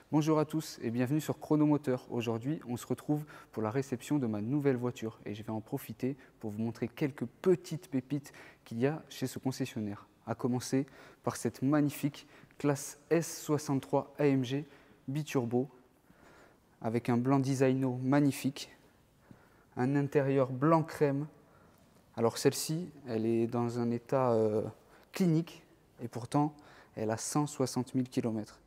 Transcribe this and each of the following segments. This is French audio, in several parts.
Bonjour à tous et bienvenue sur Chronomoteur. Aujourd'hui, on se retrouve pour la réception de ma nouvelle voiture et je vais en profiter pour vous montrer quelques petites pépites qu'il y a chez ce concessionnaire. À commencer par cette magnifique classe S63 AMG biturbo avec un blanc designo magnifique, un intérieur blanc crème. Alors celle-ci, elle est dans un état clinique et pourtant elle a 160 000 km.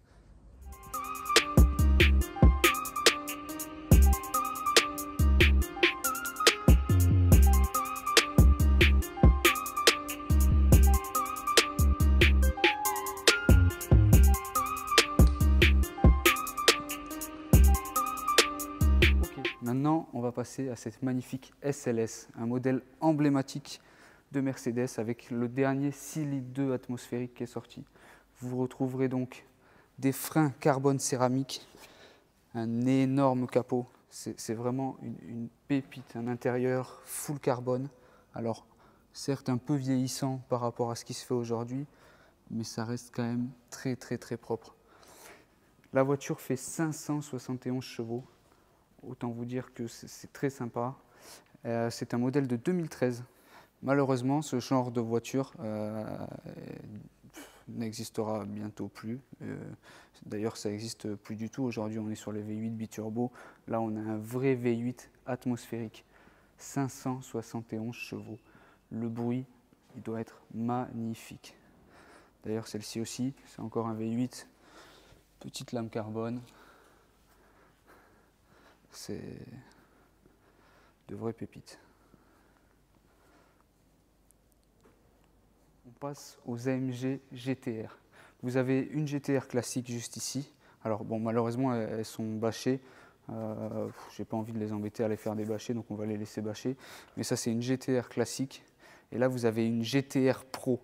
Maintenant, on va passer à cette magnifique SLS, un modèle emblématique de Mercedes avec le dernier 6 litres 2 atmosphérique qui est sorti. Vous retrouverez donc des freins carbone céramique, un énorme capot. C'est vraiment une pépite, un intérieur full carbone. Alors, certes un peu vieillissant par rapport à ce qui se fait aujourd'hui, mais ça reste quand même très propre. La voiture fait 571 chevaux. Autant vous dire que c'est très sympa. C'est un modèle de 2013. Malheureusement, ce genre de voiture n'existera bientôt plus. D'ailleurs, ça n'existe plus du tout. Aujourd'hui, on est sur les V8 biturbo. Là, on a un vrai V8 atmosphérique. 571 chevaux. Le bruit, il doit être magnifique. D'ailleurs, celle-ci aussi, c'est encore un V8. Petite lame carbone. C'est de vraies pépites. On passe aux AMG GTR. Vous avez une GTR classique juste ici. Alors bon, malheureusement, elles sont bâchées. J'ai pas envie de les embêter à les faire débâcher, donc on va les laisser bâcher. Mais ça, c'est une GTR classique. Et là, vous avez une GTR Pro,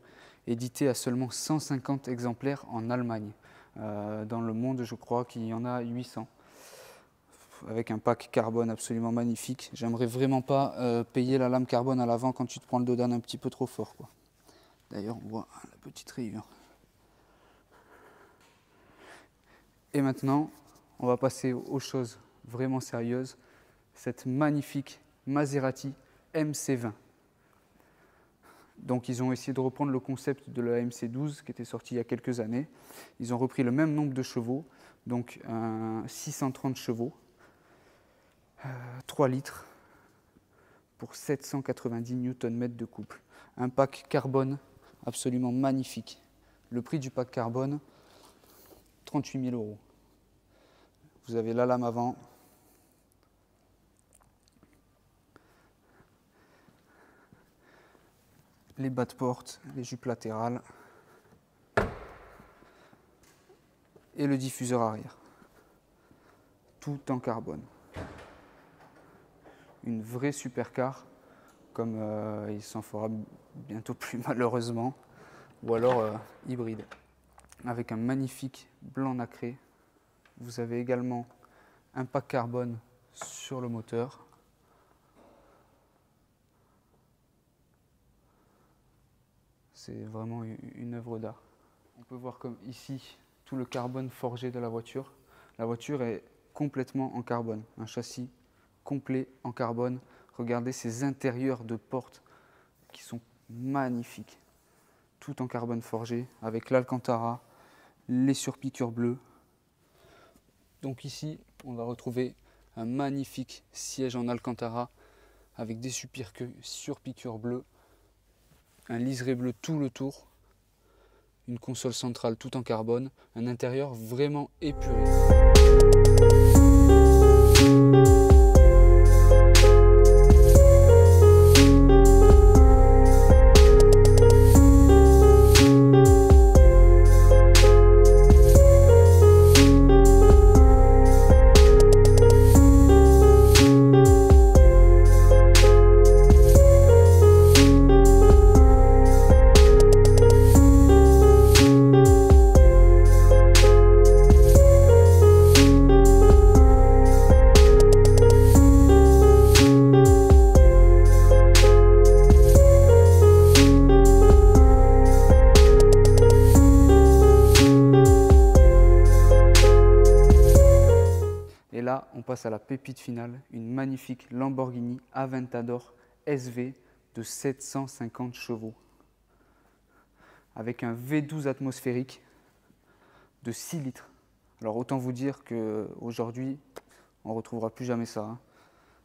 éditée à seulement 150 exemplaires en Allemagne. Dans le monde, je crois qu'il y en a 800. Avec un pack carbone absolument magnifique. J'aimerais vraiment pas payer la lame carbone à l'avant quand tu te prends le dos d'âne un petit peu trop fort, quoi. D'ailleurs, on voit la petite rayure. Et maintenant, on va passer aux choses vraiment sérieuses. Cette magnifique Maserati MC20. Donc, ils ont essayé de reprendre le concept de la MC12 qui était sorti il y a quelques années. Ils ont repris le même nombre de chevaux, donc 630 chevaux. 3 litres pour 790 Nm de couple. Un pack carbone absolument magnifique. Le prix du pack carbone, 38 000 €. Vous avez la lame avant. Les bas de porte, les jupes latérales. Et le diffuseur arrière. Tout en carbone. Une vraie supercar, comme il s'en fera bientôt plus malheureusement, ou alors hybride, avec un magnifique blanc nacré. Vous avez également un pack carbone sur le moteur. C'est vraiment une œuvre d'art. On peut voir comme ici tout le carbone forgé de la voiture. La voiture est complètement en carbone, un châssis complet en carbone. Regardez ces intérieurs de portes qui sont magnifiques. Tout en carbone forgé avec l'Alcantara, les surpiqûres bleues. Donc ici, on va retrouver un magnifique siège en Alcantara avec des surpiqûres bleues, un liseré bleu tout le tour, une console centrale tout en carbone, un intérieur vraiment épuré. là, on passe à la pépite finale, une magnifique Lamborghini Aventador SV de 750 chevaux, avec un V12 atmosphérique de 6 litres. Alors autant vous dire qu'aujourd'hui, on ne retrouvera plus jamais ça, hein.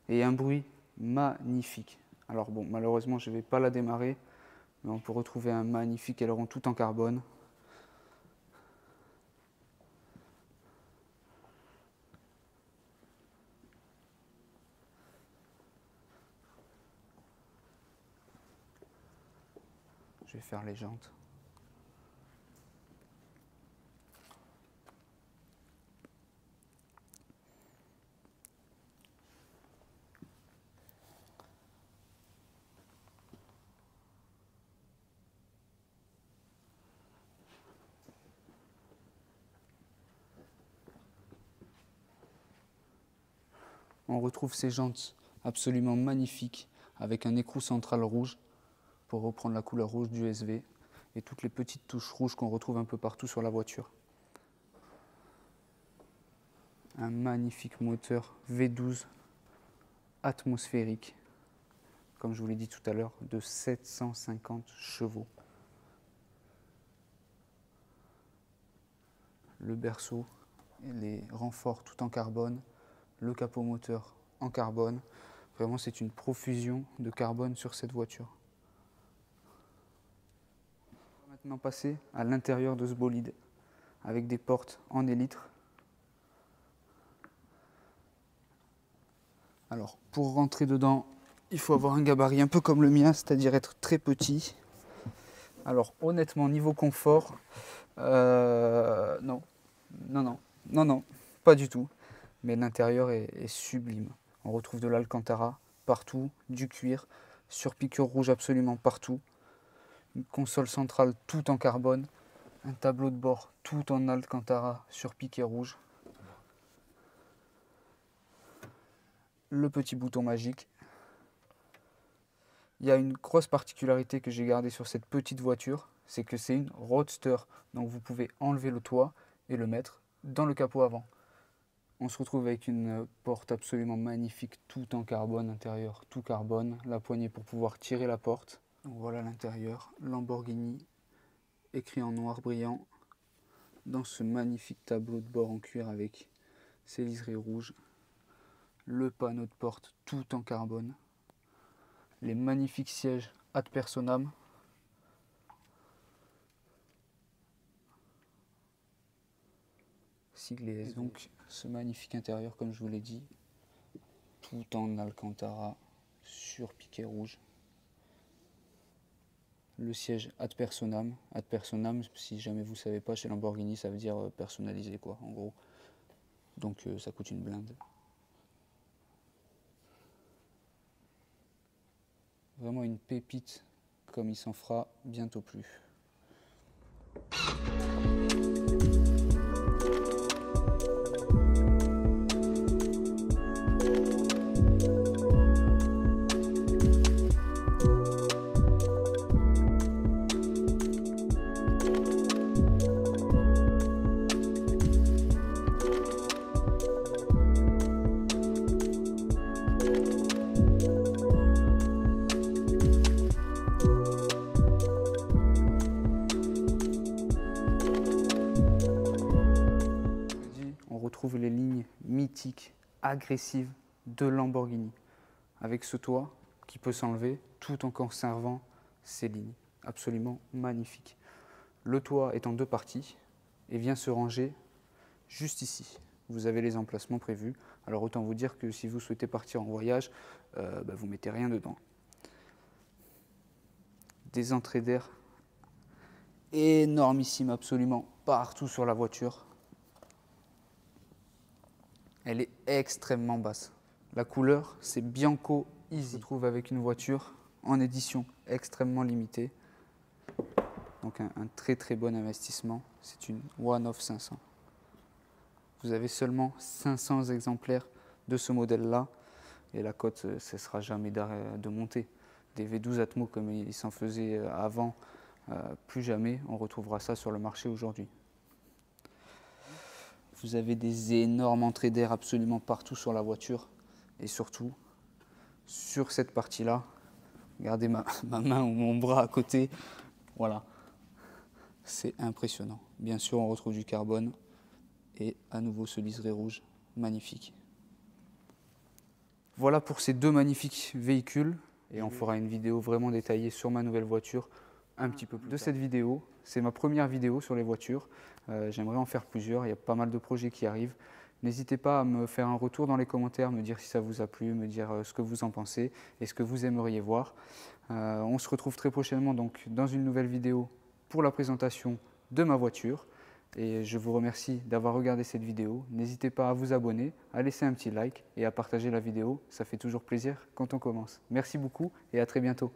Et un bruit magnifique. Alors bon, malheureusement, je ne vais pas la démarrer, mais on peut retrouver un magnifique aileron tout en carbone. Je vais faire les jantes. On retrouve ces jantes absolument magnifiques avec un écrou central rouge pour reprendre la couleur rouge du SV et toutes les petites touches rouges qu'on retrouve un peu partout sur la voiture. Un magnifique moteur V12 atmosphérique, comme je vous l'ai dit tout à l'heure, de 750 chevaux. Le berceau, les renforts tout en carbone, le capot moteur en carbone. Vraiment, c'est une profusion de carbone sur cette voiture. On va maintenant passer à l'intérieur de ce bolide, avec des portes en élytre. Alors, pour rentrer dedans, il faut avoir un gabarit un peu comme le mien, c'est-à-dire être très petit. Alors, honnêtement, niveau confort, non, pas du tout. Mais l'intérieur est sublime. On retrouve de l'Alcantara partout, du cuir, sur piqûre rouge absolument partout. Une console centrale tout en carbone, un tableau de bord tout en Alcantara sur piqué rouge. Le petit bouton magique. Il y a une grosse particularité que j'ai gardée sur cette petite voiture, c'est que c'est une roadster. Donc vous pouvez enlever le toit et le mettre dans le capot avant. On se retrouve avec une porte absolument magnifique, tout en carbone intérieur, tout carbone. La poignée pour pouvoir tirer la porte. Donc voilà l'intérieur, Lamborghini, écrit en noir brillant, dans ce magnifique tableau de bord en cuir avec ses liserés rouges. Le panneau de porte tout en carbone. Les magnifiques sièges ad personam. Siglé, donc ce magnifique intérieur, comme je vous l'ai dit, tout en Alcantara sur piqué rouge. Le siège ad personam. Ad personam, si jamais vous ne savez pas, chez Lamborghini, ça veut dire personnalisé, quoi, en gros. Donc ça coûte une blinde. Vraiment une pépite, comme il s'en fera bientôt plus. On retrouve les lignes mythiques, agressives de Lamborghini, avec ce toit qui peut s'enlever tout en conservant ces lignes, absolument magnifiques. Le toit est en deux parties et vient se ranger juste ici. Vous avez les emplacements prévus, alors autant vous dire que si vous souhaitez partir en voyage, vous mettez rien dedans. Des entrées d'air énormissimes absolument partout sur la voiture. Elle est extrêmement basse. La couleur, c'est Bianco Easy. On se trouve avec une voiture en édition extrêmement limitée. Donc un très très bon investissement. C'est une One of 500. Vous avez seulement 500 exemplaires de ce modèle-là. Et la cote, ne cessera jamais de monter. Des V12 Atmo comme il s'en faisait avant, plus jamais on retrouvera ça sur le marché aujourd'hui. Vous avez des énormes entrées d'air absolument partout sur la voiture. Et surtout, sur cette partie-là, regardez ma main ou mon bras à côté. Voilà, c'est impressionnant. Bien sûr, on retrouve du carbone. Et à nouveau ce liseré rouge, magnifique. Voilà pour ces deux magnifiques véhicules. Et on fera une vidéo vraiment détaillée sur ma nouvelle voiture un petit peu plus tard. De cette vidéo, c'est ma première vidéo sur les voitures. J'aimerais en faire plusieurs, il y a pas mal de projets qui arrivent. N'hésitez pas à me faire un retour dans les commentaires, me dire si ça vous a plu, me dire ce que vous en pensez et ce que vous aimeriez voir. On se retrouve très prochainement donc dans une nouvelle vidéo pour la présentation de ma voiture. Et je vous remercie d'avoir regardé cette vidéo. N'hésitez pas à vous abonner, à laisser un petit like et à partager la vidéo. Ça fait toujours plaisir quand on commence. Merci beaucoup et à très bientôt.